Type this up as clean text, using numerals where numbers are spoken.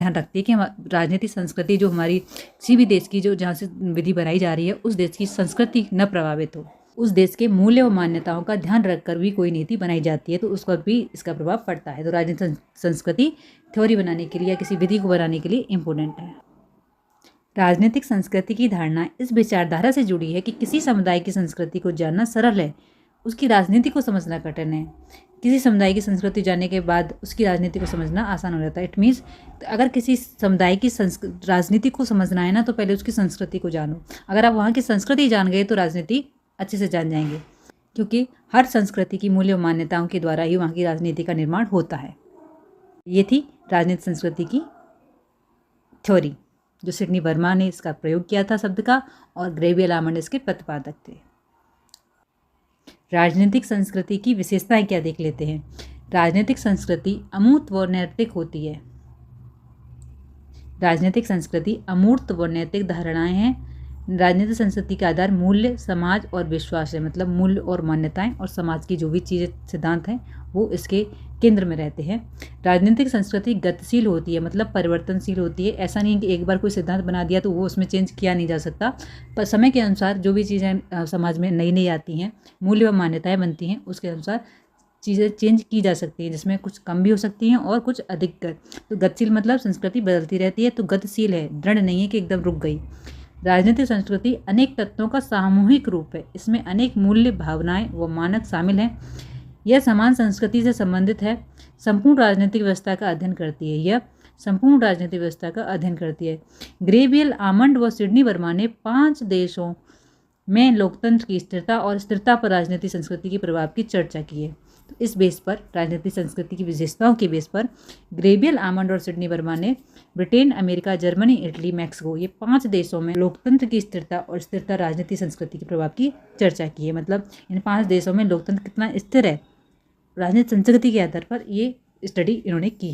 ध्यान रखती है कि राजनीतिक संस्कृति जो हमारी किसी भी देश की जो जहाँ से विधि बनाई जा रही है उस देश की संस्कृति न प्रभावित हो, उस देश के मूल्य व मान्यताओं का ध्यान रखकर भी कोई नीति बनाई जाती है तो उस वक्त भी इसका प्रभाव पड़ता है। तो राजनीतिक संस्कृति थ्योरी बनाने के लिए या किसी विधि को बनाने के लिए इम्पोर्टेंट है। राजनीतिक संस्कृति की धारणा इस विचारधारा से जुड़ी है कि किसी समुदाय की संस्कृति को जानना सरल है, उसकी राजनीति को समझना कठिन है। किसी समुदाय की संस्कृति जानने के बाद उसकी राजनीति को समझना आसान हो जाता है। इट मीन्स अगर किसी समुदाय की राजनीति को समझना है ना तो पहले उसकी संस्कृति को जानो। अगर आप वहाँ की संस्कृति जान गए तो राजनीति अच्छे से जान जाएंगे, क्योंकि हर संस्कृति की मूल्य मान्यताओं के द्वारा ही वहाँ की राजनीति का निर्माण होता है। ये थी राजनीतिक संस्कृति की थ्योरी, जो सिडनी वर्मा ने इसका प्रयोग किया था शब्द का, और ग्रेवियल आमंड इसके प्रतिपादक थे। राजनीतिक संस्कृति की विशेषताएं क्या देख लेते हैं। राजनीतिक संस्कृति अमूर्त व नैतिक होती है। राजनीतिक संस्कृति अमूर्त व नैतिक धारणाएं हैं। राजनीतिक संस्कृति का आधार मूल्य, समाज और विश्वास है। मतलब मूल्य और मान्यताएं और समाज की जो भी चीज़ें, सिद्धांत हैं, वो इसके केंद्र में रहते हैं। राजनीतिक संस्कृति गतिशील होती है, मतलब परिवर्तनशील होती है। ऐसा नहीं है कि एक बार कोई सिद्धांत बना दिया तो वो उसमें चेंज किया नहीं जा सकता, पर समय के अनुसार जो भी चीज़ें समाज में नई नई आती हैं, मूल्य व मान्यताएं बनती हैं, उसके अनुसार चीज़ें चेंज की जा सकती हैं, जिसमें कुछ कम भी हो सकती हैं और कुछ अधिक। तो गतिशील मतलब संस्कृति बदलती रहती है, तो गतिशील है, दृढ़ नहीं है कि एकदम रुक गई। राजनीतिक संस्कृति अनेक तत्वों का सामूहिक रूप है। इसमें अनेक मूल्य, भावनाएं व मानक शामिल हैं। यह समान संस्कृति से संबंधित है। संपूर्ण राजनीतिक व्यवस्था का अध्ययन करती है। यह संपूर्ण राजनीतिक व्यवस्था का अध्ययन करती है। ग्रेवियल आमंड व सिडनी वर्मा ने 5 देशों में लोकतंत्र की स्थिरता और स्थिरता पर राजनीतिक संस्कृति के प्रभाव की चर्चा की है। तो इस बेस पर, राजनीतिक संस्कृति की विशेषताओं के बेस पर, ग्रेवियल आमंड और सिडनी वर्मा ने Britain, America, Germany, Italy, Mexico, ये 5 देशों में लोकतंत्र की स्थिरता और स्थिरता राजनीतिक संस्कृति के प्रभाव की चर्चा की है। मतलब इन 5 देशों में लोकतंत्र कितना स्थिर है, राजनीतिक संस्कृति के आधार पर ये स्टडी इन्होंने की है।